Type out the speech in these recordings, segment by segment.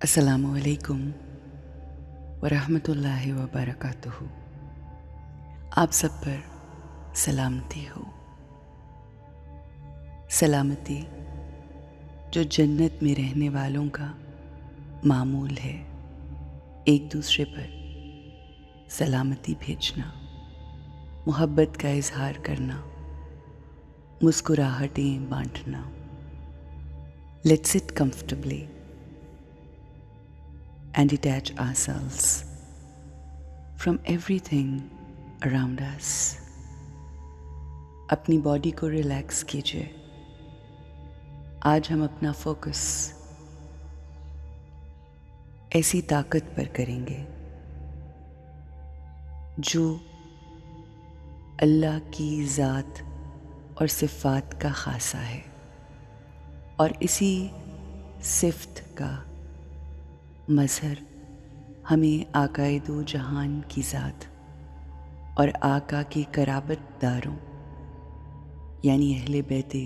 अस्सलामु अलैकुम वरहमतुल्लाहि वबरकातुहू। आप सब पर सलामती हो। सलामती जो जन्नत में रहने वालों का मामूल है। एक दूसरे पर सलामती भेजना, मोहब्बत का इजहार करना, मुस्कुराहटें बांटना। Let's sit comfortably and detach ourselves from everything around us. अपनी बॉडी को रिलैक्स कीजिए। आज हम अपना फोकस ऐसी ताकत पर करेंगे जो अल्लाह की ज़ात और सिफ़ात का ख़ासा है, और इसी सिफ़त का मज़हर हमें आकाए दो जहान की ज़ात और आका के क़राबतदारों यानी अहले बैते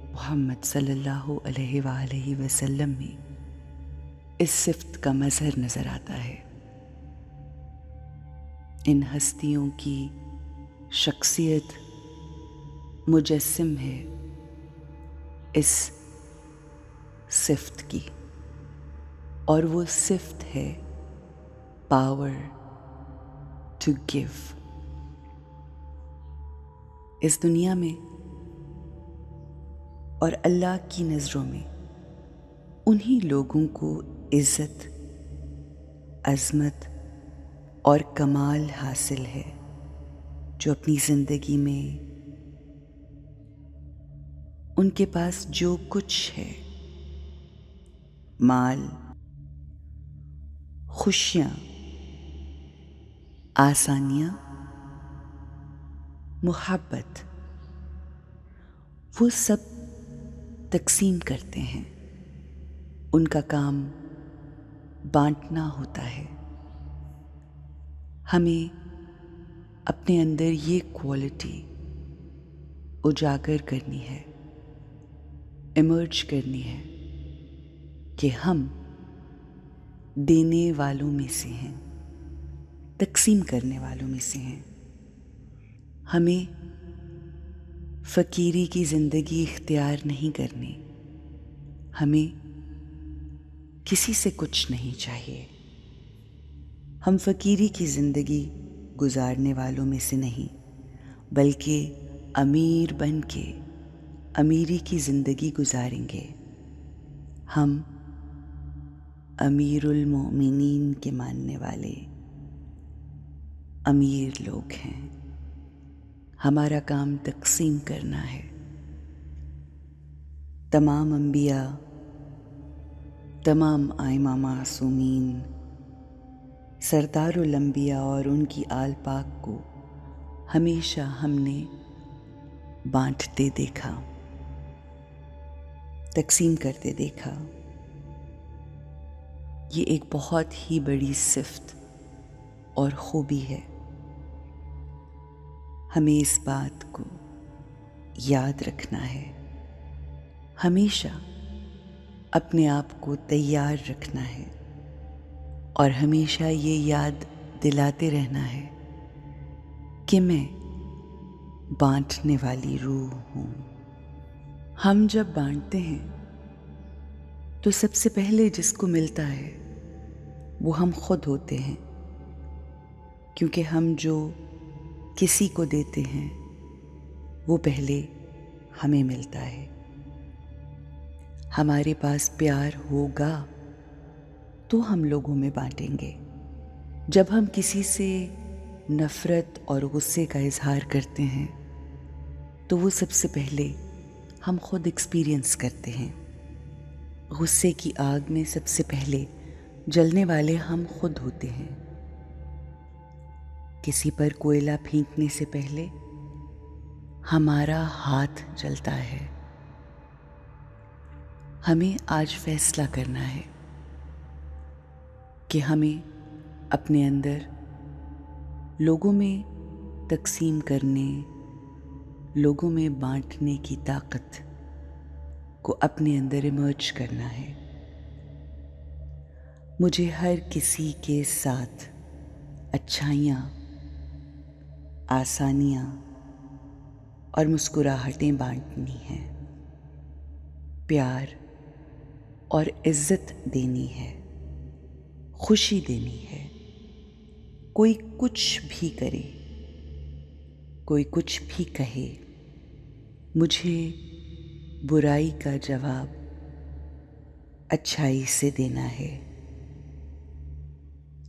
मोहम्मद सल्लल्लाहु अलैहि वसल्लम में इस सिफ़त का मज़हर नज़र आता है। इन हस्तियों की शख्सियत मुजस्सिम है इस सिफ़त की, और वो सिफ़त है पावर टू गिव। इस दुनिया में और अल्लाह की नज़रों में उन्हीं लोगों को इज़्ज़त, अज़मत और कमाल हासिल है जो अपनी ज़िंदगी में उनके पास जो कुछ है, माल, खुशियाँ, आसानियाँ, मोहब्बत, वो सब तक़सीम करते हैं। उनका काम बांटना होता है। हमें अपने अंदर ये क्वालिटी उजागर करनी है, इमर्ज करनी है कि हम देने वालों में से हैं, तक़सीम करने वालों में से हैं। हमें फ़कीरी की ज़िंदगी इख्तियार नहीं करनी। हमें किसी से कुछ नहीं चाहिए। हम फ़कीरी की ज़िंदगी गुजारने वालों में से नहीं, बल्कि अमीर बन के अमीरी की ज़िंदगी गुजारेंगे। हम अमीरुल मोमिनीन के मानने वाले अमीर लोग हैं। हमारा काम तक़सीम करना है। तमाम अंबिया, तमाम आइमा मासूमीन, सरदारुल अंबिया और उनकी आल पाक को हमेशा हमने बांटते देखा, तक़सीम करते देखा। ये एक बहुत ही बड़ी सिफ़त और खूबी है। हमें इस बात को याद रखना है, हमेशा अपने आप को तैयार रखना है और हमेशा ये याद दिलाते रहना है कि मैं बांटने वाली रूह हूँ। हम जब बांटते हैं तो सबसे पहले जिसको मिलता है वो हम खुद होते हैं, क्योंकि हम जो किसी को देते हैं वो पहले हमें मिलता है। हमारे पास प्यार होगा तो हम लोगों में बांटेंगे। जब हम किसी से नफ़रत और गुस्से का इज़हार करते हैं तो वो सबसे पहले हम खुद एक्सपीरियंस करते हैं। गुस्से की आग में सबसे पहले जलने वाले हम खुद होते हैं। किसी पर कोयला फेंकने से पहले हमारा हाथ जलता है। हमें आज फैसला करना है कि हमें अपने अंदर लोगों में तक़सीम करने, लोगों में बांटने की ताकत को अपने अंदर इमर्ज करना है। मुझे हर किसी के साथ अच्छाइयाँ, आसानियाँ और मुस्कुराहटें बांटनी हैं। प्यार और इज्जत देनी है, खुशी देनी है। कोई कुछ भी करे, कोई कुछ भी कहे, मुझे बुराई का जवाब अच्छाई से देना है।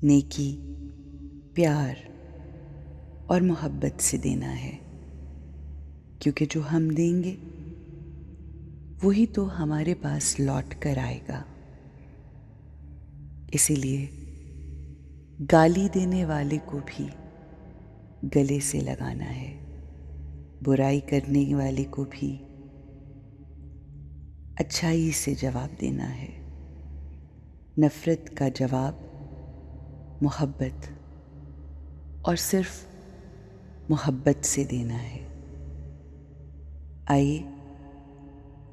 नेकी, प्यार और मोहब्बत से देना है, क्योंकि जो हम देंगे वही तो हमारे पास लौट कर आएगा। इसीलिए गाली देने वाले को भी गले से लगाना है, बुराई करने वाले को भी अच्छाई से जवाब देना है। नफ़रत का जवाब मोहब्बत और सिर्फ मोहब्बत से देना है। आइए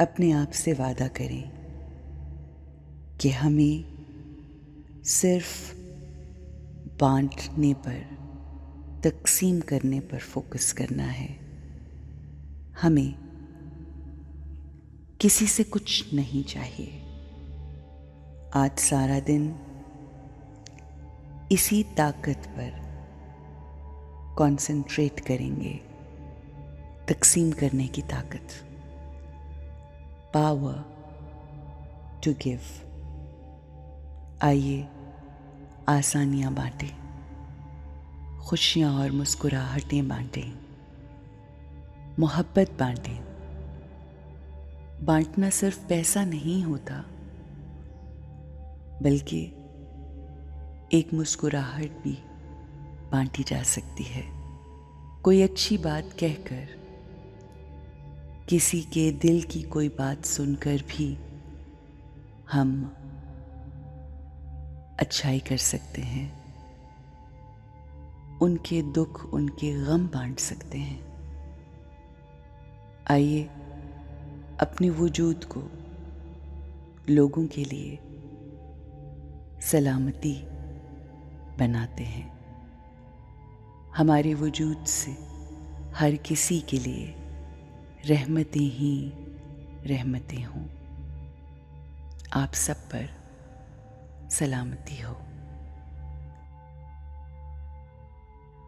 अपने आप से वादा करें कि हमें सिर्फ बांटने पर, तक़सीम करने पर फोकस करना है। हमें किसी से कुछ नहीं चाहिए। आज सारा दिन इसी ताकत पर कंसंट्रेट करेंगे, तक़सीम करने की ताकत। Power to give. आइए आसानियाँ बांटें, खुशियाँ और मुस्कुराहटें बांटें, मोहब्बत बांटें। बांटना सिर्फ पैसा नहीं होता, बल्कि एक मुस्कुराहट भी बांटी जा सकती है। कोई अच्छी बात कहकर, किसी के दिल की कोई बात सुनकर भी हम अच्छाई कर सकते हैं। उनके दुख, उनके गम बांट सकते हैं। आइए अपने वजूद को लोगों के लिए सलामती बनाते हैं। हमारे वजूद से हर किसी के लिए रहमतें ही रहमतें हों। आप सब पर सलामती हो।